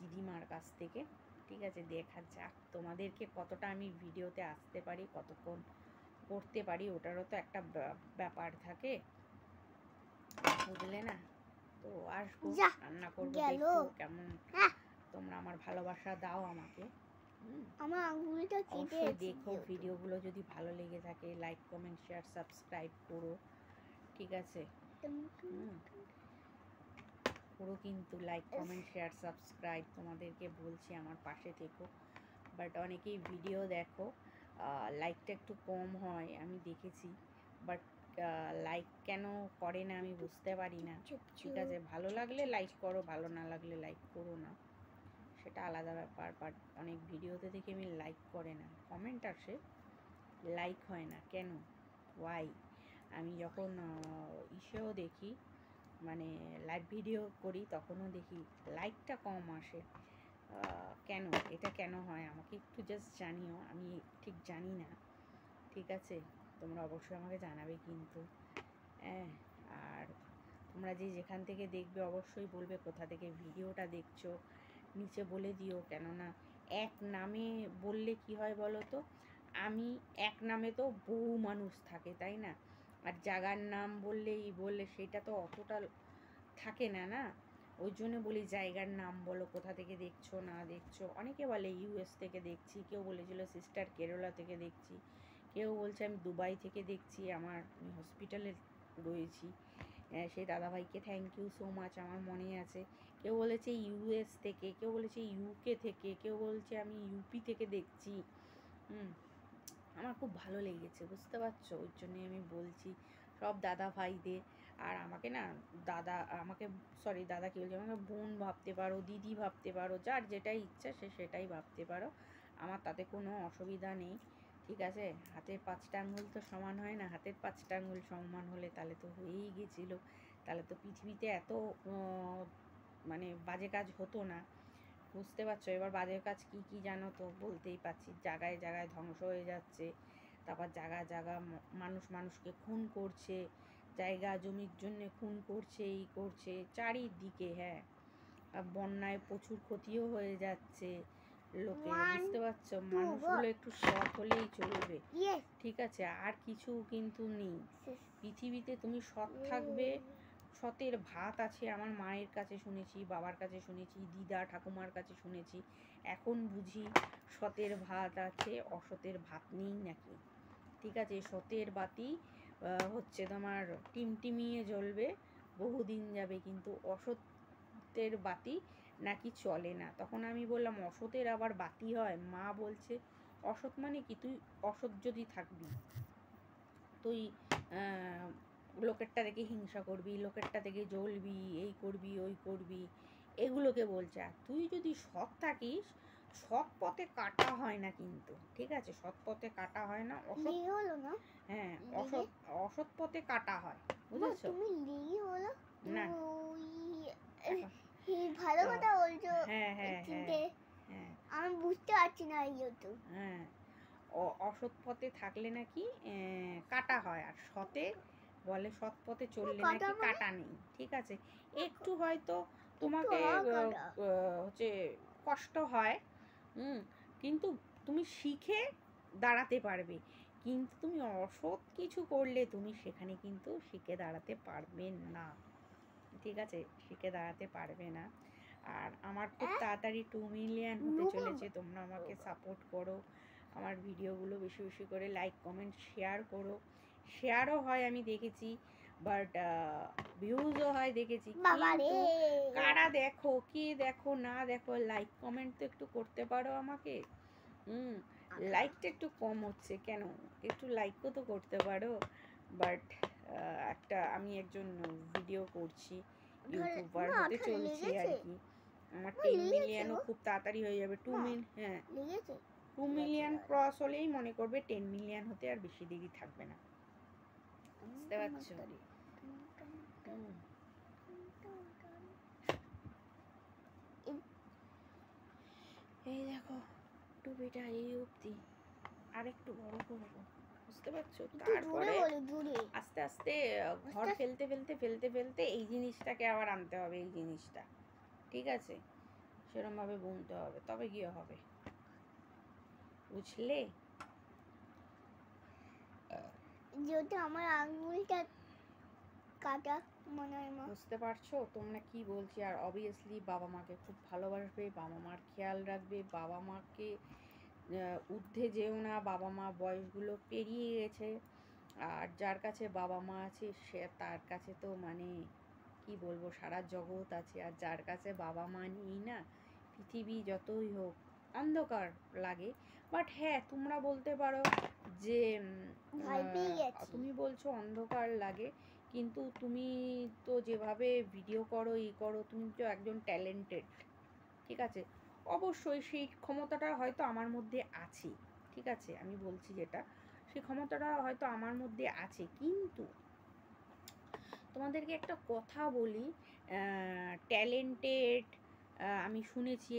দিদিমার কাছ থেকে, ঠিক আছে? দেখা যাক তোমাদেরকে কতটা আমি ভিডিওতে আসতে পারি, কতক্ষণ করতে পারি, ওটারও তো একটা ব্যাপার থাকে, বুঝলে না? তো আসবো, রান্না করবো, দেখবো কেমন তোমরা আমার ভালোবাসা দাও আমাকে। আমার আঙুলটা কেটে অবশ্যই দেখো, ভিডিওগুলো যদি ভালো লেগে থাকে লাইক কমেন্ট শেয়ার সাবস্ক্রাইব করো, ঠিক আছে? পুরো কিন্তু লাইক কমেন্ট শেয়ার সাবস্ক্রাইব, তোমাদেরকে বলছি আমার পাশে থেকো। বাট অনেকেই ভিডিও দেখো, লাইকটা একটু কম হয় আমি দেখেছি, বাট লাইক কেন করে না আমি বুঝতে পারি না, ঠিক আছে? ভালো লাগলে লাইক করো, ভালো না লাগলে লাইক করো না, সেটা আলাদা ব্যাপার, বাট অনেক ভিডিওতে দেখি আমি লাইক করে না, কমেন্ট আসে, লাইক হয় না কেন, ওয়াই? আমি যখন ইসেও দেখি, মানে লাইভ ভিডিও করি, তখনও দেখি লাইকটা কম আসে, কেন? এটা কেন হয় আমাকে একটু জাস্ট জানিও, আমি ঠিক জানি না, ঠিক আছে? তোমরা অবশ্যই আমাকে জানাবে কিন্তু, হ্যাঁ। আর তোমরা যেখান থেকে দেখবে অবশ্যই বলবে কোথা থেকে ভিডিওটা দেখছো, নিচে বলে দিও, কেননা এক নামে বললে কি হয় বলো তো, আমি এক নামে তো বহু মানুষ থাকে, তাই না? আর জায়গার নাম বললে সেটা তো অতটা থাকে না, না? ওই জন্য বলি জায়গার নাম বলো, কোথা থেকে দেখছো না দেখছো। অনেকে বলে ইউএস থেকে দেখছি, কেউ বলেছিল সিস্টার কেরালা থেকে দেখছি, কেউ বলছে আমি দুবাই থেকে দেখছি, আমি হসপিটালে রয়েছি। সেই দাদাভাইকে থ্যাংক ইউ সো মাচ, আমার মনে আছে। কেউ বলেছে ইউএস থেকে, কেউ বলেছে ইউকে থেকে, কেউ বলছে আমি ইউপি থেকে দেখছি। আমার খুব ভালো লেগেছে, বুঝতে পারছো? ওই জন্যই আমি বলছি সব দাদা ভাইদের। আর আমাকে না দাদা কি বলছে, আমাকে বোন ভাবতে পারো, দিদি ভাবতে পারো, যার যেটাই ইচ্ছা সে সেটাই ভাবতে পারো। আমার তাতে কোনো অসুবিধা নেই, ঠিক আছে? হাতের 5টা আঙুল তো সমান হয় না, হাতের 5টা আঙুল সমান হলে তাহলে তো হয়েই গেছিলো, তাহলে তো পৃথিবীতে এত মানে বাজে কাজ হতো না, বুঝতে পারছো? এবার বাজে কাজ কি কি জানো তো, বলতেই পারছি। জায়গায় জায়গায় ধ্বংস হয়ে যাচ্ছে, তারপর জায়গা মানুষ মানুষকে খুন করছে, জায়গা জমির জন্য খুন করছে, এই করছে চারিদিকে। হ্যাঁ, আর বন্যায় প্রচুর ক্ষতিও হয়ে যাচ্ছে লোকে, বুঝতে পারছো? মানুষগুলো একটু সৎ হলেই চলবে, ঠিক আছে? আর কিছু কিন্তু নেই পৃথিবীতে। তুমি সৎ থাকবে, সতের ভাত আছে, আমার মায়ের কাছে শুনেছি, বাবার কাছে শুনেছি, দিদা ঠাকুমার কাছে শুনেছি। এখন বুঝি সতের ভাত আছে, অসতের ভাত নেই নাকি, ঠিক আছে? সতের বাতি হচ্ছে তোমার টিমটিমিয়ে জ্বলবে, বহুদিন যাবে, কিন্তু অসতের বাতি নাকি চলে না। তখন আমি বললাম অসতের আবার বাতি হয়? মা বলছে অসৎ মানে কি, তুই অসৎ যদি থাকবি, তুই লোকেরটা দেখে হিংসা করবি, লোকেরটা দেখে জ্বলবি, এই করবি ওই করবি, এগুলোকে বলছে। আর তুই যদি সৎ থাকিস, সৎ পথে কাটা হয় না কিন্তু, ঠিক আছে? সৎ পথে কাটা হয় না, অসৎ, হ্যাঁ, অসৎ পথে কাটা হয়, বুঝেছো? তুমি লিগি বলো না, ভালো কথা বলছো। হ্যাঁ হ্যাঁ হ্যাঁ হ্যাঁ, আমি বুঝতে পারছি না তো। হ্যাঁ, অসৎ পথে থাকলে নাকি কাটা হয়, আর সতে বলে সৎ পথে চললে নাকি কাটা নেই, ঠিক আছে? একটু হয়তো তোমাকে হচ্ছে কষ্ট হয়, কিন্তু তুমি শিখে দাঁড়াতে পারবে। কিন্তু তুমি অসৎ কিছু করলে তুমি সেখানে কিন্তু শিখে দাঁড়াতে পারবে না, ঠিক আছে? শিখে দাঁড়াতে পারবে না। আর আমার খুব তাড়াতাড়ি 2 মিলিয়ন হতে চলেছে, তোমরা আমাকে সাপোর্ট করো, আমার ভিডিওগুলো বেশি বেশি করে লাইক কমেন্ট শেয়ার করো। শেয়ারও হয় আমি দেখেছি, বাট ভিউজও হয় দেখেছি, কিন্তু কারা দেখো, কে দেখো না দেখো, লাইক কমেন্ট তো একটু করতে পারো আমাকে। লাইকটা একটু কম হচ্ছে কেন, একটু লাইকও তো করতে পারো। বাট আমি একজন ভিডিও করছি, ইউটিউবার হতে চলছি আর কি। আমার 10 মিলিয়নও খুব তাড়াতাড়ি হয়ে যাবে। 2 মিলিয়ন ক্রস হলেই মনে করবে 10 মিলিয়ন হতে আর বেশি দেরি থাকবে না, বুঝতে পারছো? এই দেখো টুপিটা এই অবধি, আর একটু বড় করবো, বুঝতে পারছো? তারপরে আস্তে আস্তে ঘর ফেলতে ফেলতে ফেলতে ফেলতে এই জিনিসটাকে আবার আনতে হবে, এই জিনিসটা, ঠিক আছে? সেরকম ভাবে বুনতে হবে, তবে গিয়ে হবে, বুঝলে? যেহেতু আমার আঙুলটা কাটা, মনে হয় মা বুঝতে পারছো তোমরা কি বলছি? আর অবভিয়াসলি বাবা মাকে খুব ভালোবাসবে, বাবা মার খেয়াল রাখবে, বাবা মাকে ঊর্ধ্বে যেও না, বাবা মা বয়সগুলো পেরিয়ে গেছে। আর যার কাছে বাবা মা আছে সে, তার কাছে তো মানে কি বলবো, সারা জগৎ আছে। আর যার কাছে বাবা মা নেই না, পৃথিবী যতই হোক অন্ধকার লাগে। বাট হ্যাঁ, তোমরা বলতে পারো যে তুমি বলছো অন্ধকার লাগে, কিন্তু তুমি তো যেভাবে ভিডিও করো করো, তুমি তো একজন ট্যালেন্টেড, ঠিক আছে? অবশ্যই সেই ক্ষমতাটা হয়তো আমার মধ্যে আছে, ঠিক আছে? আমি বলছি যেটা, সেই ক্ষমতাটা হয়তো আমার মধ্যে আছে, কিন্তু তোমাদেরকে একটা কথা বলি, ট্যালেন্টেড, আমি শুনেছি